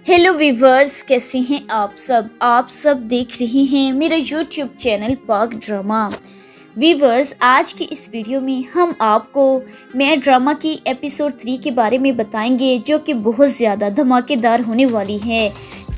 Hello viewers, कैसे हैं आप सब देख रहे हैं मेरा यूट्यूब चैनल पाक ड्रामा। वीवर्स, आज की इस वीडियो में हम आपको मैं ड्रामा की एपिसोड 3 के बारे में बताएंगे, जो कि बहुत ज़्यादा धमाकेदार होने वाली है,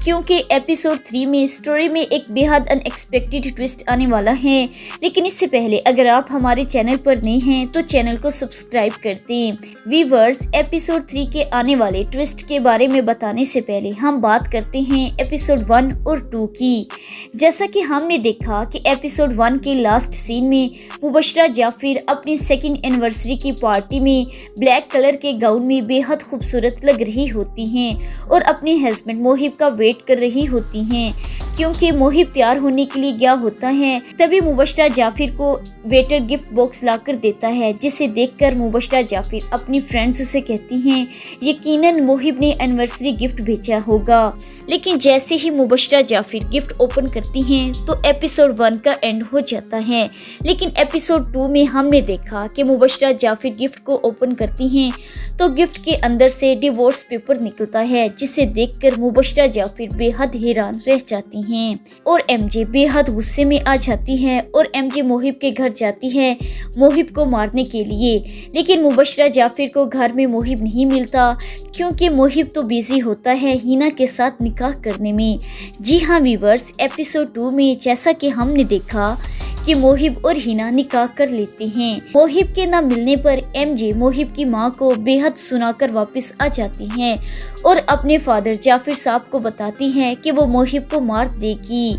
क्योंकि एपिसोड 3 में स्टोरी में एक बेहद अनएक्सपेक्टेड ट्विस्ट आने वाला है। लेकिन इससे पहले अगर आप हमारे चैनल पर नए हैं तो चैनल को सब्सक्राइब कर दें। वीवर्स, एपिसोड 3 के आने वाले ट्विस्ट के बारे में बताने से पहले हम बात करते हैं एपिसोड 1 और 2 की। जैसा कि हमने देखा कि एपिसोड 1 के लास्ट सीन में मुबशरा जाफिर अपनी सेकंड एनिवर्सरी की पार्टी में ब्लैक कलर के गाउन में बेहद खूबसूरत लग रही होती हैं और अपने हस्बैंड मोहिब का वेट कर रही होती हैं, क्योंकि मोहिब तैयार होने के लिए गया होता है। तभी मुबशरा जाफिर को वेटर गिफ्ट बॉक्स लाकर देता है, जिसे देखकर मुबशरा जाफिर अपनी फ्रेंड्स से कहती हैं यकीनन मोहिब ने एनिवर्सरी गिफ्ट भेजा होगा। लेकिन जैसे ही मुबशरा जाफिर गिफ्ट ओपन करती हैं तो एपिसोड 1 का एंड हो जाता है। लेकिन एपिसोड 2 में हमने देखा कि मुबशरा जाफिर गिफ्ट को ओपन करती हैं तो गिफ्ट के अंदर से डिवोर्स पेपर निकलता है, जिसे देखकर मुबशरा जाफिर बेहद हैरान रह जाती हैं और एमजे बेहद गुस्से में आ जाती है और एमजे मोहिब के घर जाती है मोहिब को मारने के लिए। लेकिन मुबशरा जाफिर को घर में मोहिब नहीं मिलता, क्योंकि मोहिब तो बिजी होता है हिना के साथ निकाह करने में। जी हाँ वीवर्स, एपिसोड 2 में जैसा कि हमने देखा कि मोहिब और हिना निकाह कर लेते हैं। मोहिब के न मिलने पर एमजे मोहिब की मां को बेहद सुनाकर वापस आ जाती हैं और अपने फादर जाफिर साहब को बताती हैं कि वो मोहिब को मार देगी।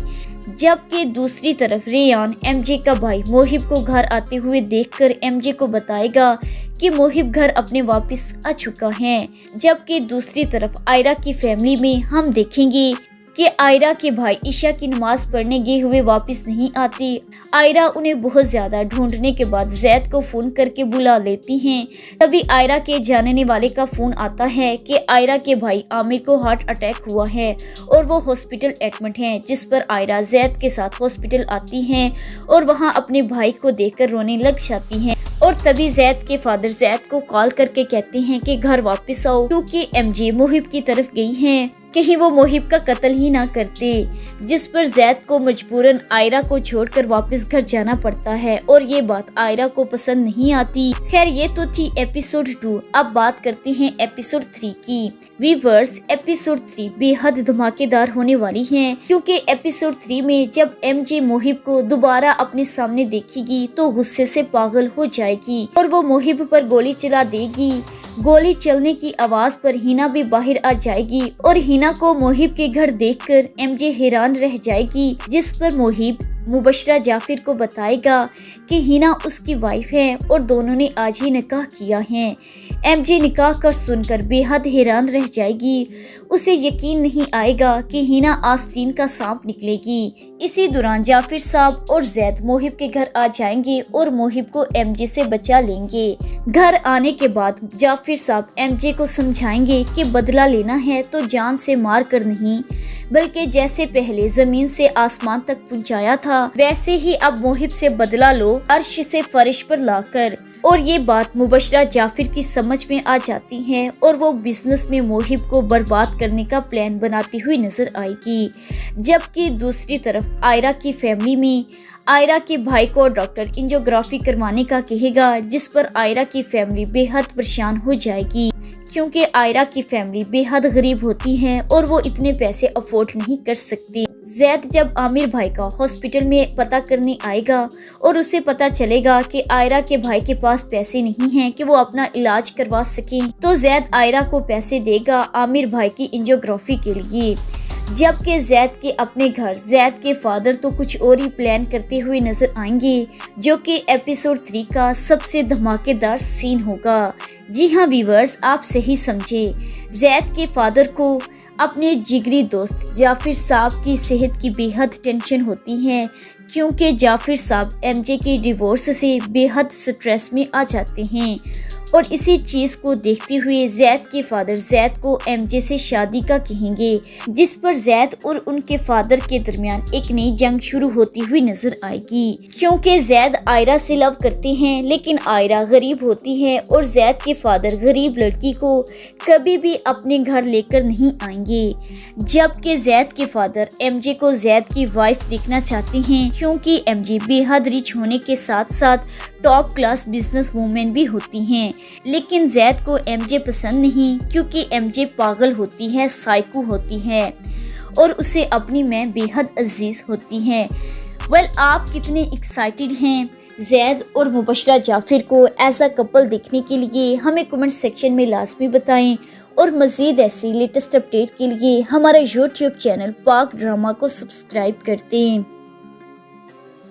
जबकि दूसरी तरफ रेयान एमजे का भाई मोहिब को घर आते हुए देखकर एमजे को बताएगा कि मोहिब घर अपने वापस आ चुका है। जबकि दूसरी तरफ आयरा की फैमिली में हम देखेंगे कि आयरा के भाई ईशा की नमाज पढ़ने गए हुए वापस नहीं आती। आयरा उन्हें बहुत ज्यादा ढूंढने के बाद जैद को फोन करके बुला लेती हैं। तभी आयरा के जानने वाले का फोन आता है कि आयरा के भाई आमिर को हार्ट अटैक हुआ है और वो हॉस्पिटल एडमिट हैं, जिस पर आयरा जैद के साथ हॉस्पिटल आती हैं और वहां अपने भाई को देखकर रोने लग जाती हैं। और तभी जैद के फादर जैद को कॉल करके कहते हैं कि घर वापस आओ, क्योंकि एमजे मोहिब की तरफ गई हैं, कहीं वो मोहिब का कत्ल ही ना करते। जिस पर जैद को मजबूरन आयरा को छोड़कर वापस घर जाना पड़ता है और ये बात आयरा को पसंद नहीं आती। खैर, ये तो थी एपिसोड 2। अब बात करते हैं एपिसोड 3 की। वीवर्स, एपिसोड 3 बेहद धमाकेदार होने वाली है, क्योंकि एपिसोड 3 में जब एमजे मोहिब को दोबारा अपने सामने देखेगी तो गुस्से से पागल हो जाएगी और वो मोहिब पर गोली चला देगी। गोली चलने की आवाज पर हिना भी बाहर आ जाएगी और हिना को मोहिब के घर देखकर एमजे हैरान रह जाएगी, जिस पर मोहिब मुबशरा जाफिर को बताएगा कि हिना उसकी वाइफ है और दोनों ने आज ही निकाह किया है। एमजे निकाह कर सुनकर बेहद हैरान रह जाएगी। उसे यकीन नहीं आएगा कि हिना आस्तीन का सांप निकलेगी। इसी दौरान जाफिर साहब और जैद मोहिब के घर आ जाएंगे और मोहिब को एमजे से बचा लेंगे। घर आने के बाद जाफिर साहब एमजे को समझाएंगे कि बदला लेना है तो जान से मार कर नहीं, बल्कि जैसे पहले जमीन से आसमान तक पहुंचाया था वैसे ही अब मोहिब से बदला लो, अर्श से फरिश पर लाकर। और ये बात मुबशरा जाफिर की समझ में आ जाती है और वो बिजनेस में मोहिब को बर्बाद करने का प्लान बनाती हुई नजर आएगी। जबकि दूसरी तरफ आयरा की फैमिली में आयरा के भाई को डॉक्टर एंजियोग्राफी करवाने का कहेगा, जिस पर आयरा की फैमिली बेहद परेशान हो जाएगी, क्योंकि आयरा की फैमिली बेहद गरीब होती है और वो इतने पैसे अफोर्ड नहीं कर सकती। जैद जब आमिर भाई का हॉस्पिटल में पता करने आएगा और उसे पता चलेगा कि आयरा के भाई के पास पैसे नहीं हैं कि वो अपना इलाज करवा सके, तो जैद आयरा को पैसे देगा आमिर भाई की एंजियोग्राफी के लिए। जबकि जैद के अपने घर जैद के फादर तो कुछ और ही प्लान करते हुए नजर आएंगे, जो कि एपिसोड 3 का सबसे धमाकेदार सीन होगा। जी हाँ वीवर्स, आप सही समझे। जैद के फादर को अपने जिगरी दोस्त जाफिर साहब की सेहत की बेहद टेंशन होती है, क्योंकि जाफिर साहब एमजे के डिवोर्स से बेहद स्ट्रेस में आ जाते हैं اور اسی چیز کو دیکھتے ہوئے زید کے فادر زید کو ایم جے سے شادی کا کہیں گے، جس پر زید اور ان کے فادر کے درمیان ایک نئی جنگ شروع ہوتی ہوئی نظر آئے گی، کیونکہ زید آئرہ سے لو کرتے ہیں لیکن آئرہ غریب ہوتی ہے اور زید کے فادر غریب لڑکی کو کبھی بھی اپنے گھر لے کر نہیں آئیں گے، جبکہ زید کے فادر ایم جے کو زید کی وائف دیکھنا چاہتے ہیں، کیونکہ ایم جے بے حد ریچ ہونے کے ساتھ ساتھ ٹاپ کلاس بزنس وومن بھی ہوتی ہیں، لیکن زید کو ایم جے پسند نہیں، کیونکہ ایم جے پاگل ہوتی ہے، سائیکو ہوتی ہے اور اسے اپنی میں بے حد عزیز ہوتی ہے۔ آپ کتنے ایکسائٹڈ ہیں زید اور مبشرہ جعفر کو ایز اے کپل دیکھنے کے لیے؟ ہمیں کمنٹ سیکشن میں لازمی بتائیں، اور مزید ایسی لیٹسٹ اپڈیٹ کے لیے ہمارا یوٹیوب چینل پاک ڈرامہ کو سبسکرائب کرتے ہیں۔